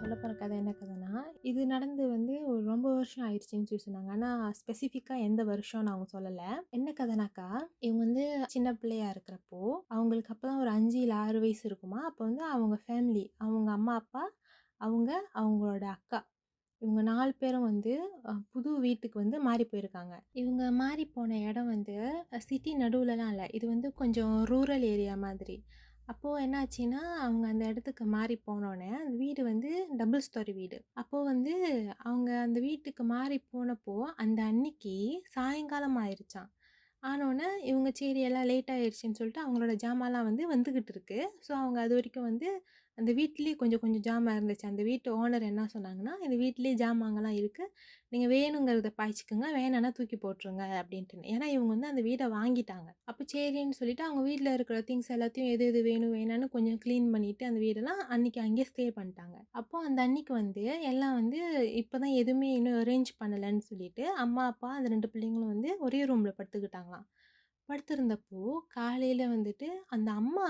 சொல்ல போற கதை என்ன கதைன்னா, இது நடந்து ஒரு ரொம்ப வருஷம் ஆயிடுச்சுன்னு சொல்லி சொன்னாங்க. ஆனா ஸ்பெசிஃபிக்கா எந்த வருஷம்னு அவங்க சொல்லல. என்ன கதைனாக்கா, இவங்க சின்ன பிள்ளையா இருக்கிறப்போ, அவங்களுக்கு அப்பதான் ஒரு 5 இல்ல 6 வயசு இருக்குமா. அப்ப அவங்க ஃபேமிலி, அவங்க அம்மா, அப்பா, அவங்க, அவங்களோட அக்கா, இவங்க 4 பேரும் புது வீட்டுக்கு மாறி போயிருக்காங்க. இவங்க மாறி போன இடம் சிட்டி நடுவுலலாம் இல்ல. இது கொஞ்சம் ரூரல் ஏரியா மாதிரி. அப்போ என்னாச்சுன்னா, அவங்க அந்த இடத்துக்கு மாறி போனோனே, அந்த வீடு டபுள் ஸ்டோரி வீடு. அப்போ அவங்க அந்த வீட்டுக்கு மாறி போனப்போ, அந்த அன்னிக்கு சாயங்காலம் ஆயிருச்சாம். ஆனோனே இவங்க சரி எல்லாம் லேட் ஆயிருச்சுன்னு சொல்லிட்டு அவங்களோட ஜாமான்லாம் வந்துகிட்டு இருக்கு. ஸோ அவங்க அதுவரைக்கும் அந்த வீட்லயே கொஞ்சம் கொஞ்சம் ஜாமான் இருந்துச்சு. அந்த வீட்டு ஓனர் என்ன சொன்னாங்கன்னா, "இந்த வீட்லயே ஜாமான்லாம் இருக்கு. நீங்க வேணுங்கிறத பாய்ச்சிக்கங்க. வேணான்னா தூக்கி போட்டுருங்க" அப்படின்ட்டுன்னு. ஏன்னா இவங்க அந்த வீட வாங்கிட்டாங்க. அப்ப சரின்னு சொல்லிட்டு அவங்க வீட்ல இருக்கிற திங்ஸ் எல்லாத்தையும் எது எது வேணும் வேணான்னு கொஞ்சம் கிளீன் பண்ணிட்டு அந்த வீடெல்லாம் அன்னைக்கு அங்கேயே ஸ்டே பண்ணிட்டாங்க. அப்போ அந்த அன்னைக்கு எல்லாம் இப்பதான் எதுவுமே இன்னும் அரேஞ்ச் பண்ணலன்னு சொல்லிட்டு, அம்மா, அப்பா அந்த 2 பிள்ளைங்களும் ஒரே ரூம்ல படுத்துக்கிட்டாங்களாம். படுத்திருந்தப்போ, காலையில அந்த அம்மா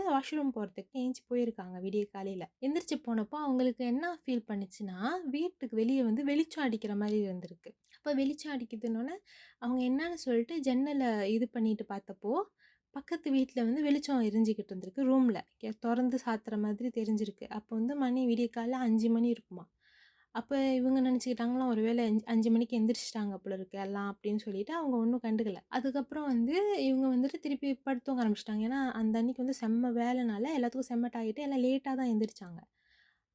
வாஷ்ரூம் போறதுக்கு எந்திச்சு போயிருக்காங்க விடிய காலையில. எந்திரிச்சு போனப்போ அவங்களுக்கு என்ன ஃபீல் பண்ணுச்சுன்னா, வீட்டுக்கு வெளிய வெளிச்சம் அடிக்கிற மாரி இருந்திருக்கு. அப்ப வெளிச்சம் அடிக்குதுன்னோனே, அவங்க என்னன்னு சொல்லிட்டு ஜன்னல இது பண்ணிட்டு பார்த்தப்போ, பக்கத்து வீட்ல வெளிச்சம் எரிஞ்சுகிட்டு இருந்திருக்கு ரூம்ல. தொறந்து சாத்துற மாதிரி தெரிஞ்சிருக்கு. அப்போ மணி விடிய காலைல 5 மணி இருக்குமா. அப்ப இவங்க நினச்சுக்கிட்டாங்களாம், ஒரு வேளை 5 மணிக்கு எந்திரிச்சுட்டாங்க போல இருக்கு எல்லாம் அப்படின்னு சொல்லிட்டு அவங்க ஒண்ணும் கண்டுக்கல. அதுக்கப்புறம் இவங்க திருப்பி படுத்து தூங்க ஆரம்பிச்சுட்டாங்க. ஏன்னா, அந்த அன்னைக்கு செம்ம வேலைனால எல்லாத்துக்கும் செம்ம டயர்டு. எல்லாம் லேட்டா தான் எந்திரிச்சாங்க.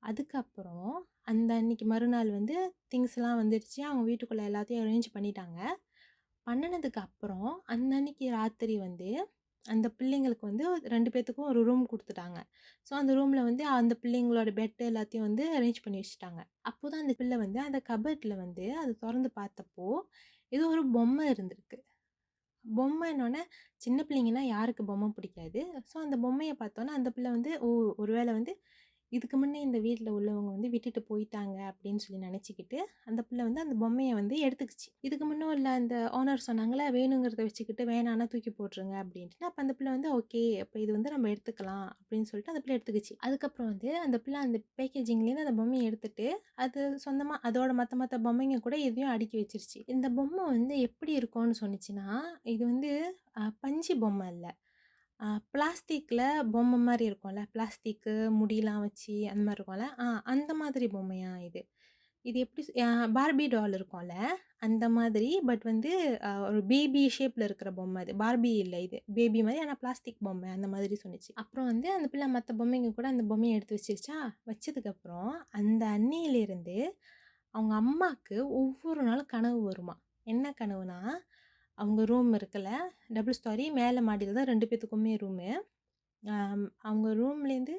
அதுக்கப்புறம் அந்த அன்னைக்கு மறுநாள் திங்ஸ்லாம் வந்துருச்சு. அவங்க வீட்டுக்குள்ள எல்லாத்தையும் அரேஞ்ச் பண்ணிட்டாங்க. பண்ணுனதுக்கு அப்புறம் அந்த அன்னைக்கு ராத்திரி அந்த பிள்ளைங்களுக்கு 2 பேத்துக்கும் ஒரு ரூம் குடுத்துட்டாங்க. ஸோ அந்த ரூம்ல அந்த பிள்ளைங்களோட பெட் எல்லாத்தையும் அரேஞ்ச் பண்ணி வச்சுட்டாங்க. அப்போதான் அந்த பிள்ளை அந்த கபோர்ட்ல அது தொறந்து பார்த்தப்போ, ஏதோ ஒரு பொம்மை இருந்திருக்கு. பொம்மைன்னோனே சின்ன பிள்ளைங்கன்னா யாருக்கு பொம்மை பிடிக்காது. ஸோ அந்த பொம்மைய பார்த்தோனே அந்த பிள்ளை ஓ! ஒரு வேளை இதுக்கு முன்னே இந்த வீட்ல உள்ளவங்க விட்டுட்டு போயிட்டாங்க அப்படின்னு சொல்லி நினச்சுக்கிட்டு, அந்த பிள்ளை அந்த பொம்மைய எடுத்துக்கிச்சு. இதுக்கு முன்ன உள்ள அந்த ஓனர் சொன்னாங்கல்ல, வேணுங்கிறத வச்சுக்கிட்டு வேணான்னா தூக்கி போட்டுருங்க அப்படின்ட்டு. அப்ப அந்த பிள்ளை ஓகே. அப்ப இது நம்ம எடுத்துக்கலாம் அப்படின்னு சொல்லிட்டு அந்த பிள்ளை எடுத்துக்கிச்சு. அதுக்கப்புறம் அந்த பிள்ளை அந்த பேக்கேஜிங்லேருந்து அந்த பொம்மைய எடுத்துட்டு, அது சொந்தமா அதோட மத்த மத்த பொம்மைங்க கூட எதையும் அடுக்கி வச்சிருச்சு. இந்த பொம்மை எப்படி இருக்கும்னு சொன்னுச்சுன்னா, இது பஞ்சு பொம்மை இல்ல. பிளாஸ்டிக்ல பொம்மை மாரி இருக்கும்ல. பிளாஸ்டிக்கு முடிலாம் வச்சு அந்த மாரி இருக்கும்ல. அந்த மாதிரி பொம்மையாம் இது. இது எப்படி பார்பி டால் இருக்கும்ல, அந்த மாதிரி பட் ஒரு பேபி ஷேப்ல இருக்கிற பொம்மை அது. பார்பி இல்ல இது. பேபி மாரி ஆனா பிளாஸ்டிக் பொம்மை அந்த மாதிரி சொன்னுச்சு. அப்புறம் அந்த பிள்ளை மத்த பொம்மைங்க கூட அந்த பொம்மைய எடுத்து வச்சிருச்சா, வச்சதுக்கப்புறம் அந்த அன்னையிலிருந்து அவங்க அம்மாக்கு ஒவ்வொரு நாளும் கனவு வருமாம். என்ன கனவுனா, அவங்க ரூம் இருக்குல்ல, டபுள் ஸ்டாரி மேல மாடியில தான் 2 பேத்துக்குமே ரூமு. அவங்க ரூம்லேருந்து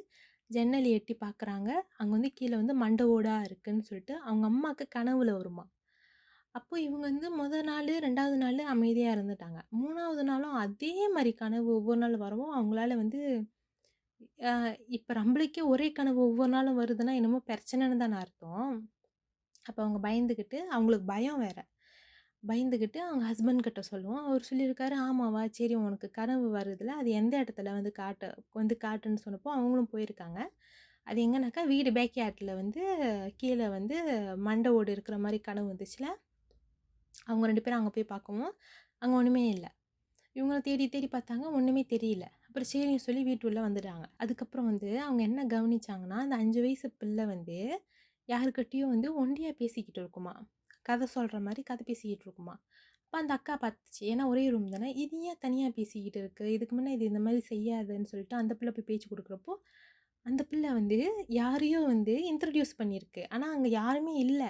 ஜன்னல் எட்டி பார்க்குறாங்க. அங்க கீழ மண்ட ஓடா இருக்குன்னு சொல்லிட்டு அவங்க அம்மாக்கு கனவுல வருமாம். அப்போ இவங்க மொத நாளு, 2வது நாளு அமைதியா இருந்துட்டாங்க. 3வது நாளும் அதே மாரி கனவு ஒவ்வொரு நாள் வரவும் அவங்களால அ இப்ப நம்மளுக்கே ஒரே கனவு ஒவ்வொரு நாளும் வருதுன்னா, என்னமோ பிரச்சனைன்னு தானே அர்த்தம். அப்ப அவங்க பயந்துகிட்டு அவங்களுக்கு பயம் வேற. பயந்துகிட்டு அவங்க ஹஸ்பண்ட் கிட்ட சொல்லுவோம். அவரு சொல்லியிருக்காரு, "ஆமாவா! சரி உனக்கு கனவு வருதுல்ல, அது எந்த இடத்துல காட்டுன்னு" சொன்னப்போ அவங்களும் போயிருக்காங்க. அது எங்கனாக்கா வீடு பேக் யார்ட்ல கீழ மண்ட ஓடு இருக்கிற மாரி கனவு வந்துச்சுல. அவங்க 2 பேரும் அங்க போய் பார்க்கவும், அங்க ஒண்ணுமே இல்ல. இவங்களும் தேடி தேடி பார்த்தாங்க, ஒண்ணுமே தெரியல. அப்புறம் சரின்னு சொல்லி வீட்டு உள்ள வந்துட்டாங்க. அதுக்கப்புறம் அவங்க என்ன கவனிச்சாங்கன்னா, அந்த 5 வயசு பிள்ளை யார்கிட்டயும் ஒண்டியா பேசிக்கிட்டு இருக்குமா. கதை சொல்ற மாரி கதை பேசிக்கிட்டு இருக்குமா. அப்ப அந்த அக்கா பார்த்துச்சு. ஏன்னா ஒரே ரூம் தானே. இது ஏன் தனியா பேசிக்கிட்டு இருக்கு? இதுக்கு முன்ன இது இந்த மாரி செய்யாதுன்னு சொல்லிட்டு அந்த பிள்ளை போய் பேச்சு குடுக்குறப்போ, அந்த பிள்ளை யாரையோ இன்ட்ரோடியூஸ் பண்ணியிருக்கு. ஆனா அங்க யாருமே இல்ல.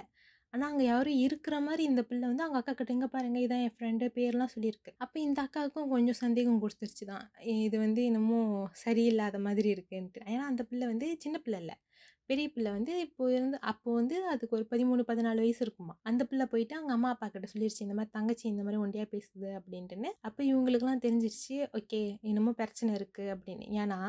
ஆனா அங்க யாரோ இருக்கிற மாரி இந்த பிள்ளை அவங்க அக்கா கிட்ட, "இங்க பாருங்க இதான் என் ஃப்ரெண்டு" பேர்லாம் சொல்லியிருக்கு. அப்ப இந்த அக்காவுக்கும் கொஞ்சம் சந்தேகம் குடுத்துருச்சு தான். இது என்னமோ சரியில்லாத மாதிரி இருக்குன்ட்டு. ஏன்னா அந்த பிள்ளை சின்ன பிள்ளை இல்ல. பெரிய பிள்ளை இப்போ அப்போ அதுக்கு ஒரு 13, 14 வயசு இருக்குமா. அந்த பிள்ளை போயிட்டு அவங்க அம்மா, அப்பா கிட்ட சொல்லிருச்சு. இந்த மாரி தங்கச்சி இந்த மாரி ஒண்டியா பேசுது அப்படின்ட்டுன்னு. அப்ப இவங்களுக்கெல்லாம் தெரிஞ்சிருச்சு. ஓகே என்னமோ பிரச்சனை இருக்கு அப்படின்னு. ஏன்னா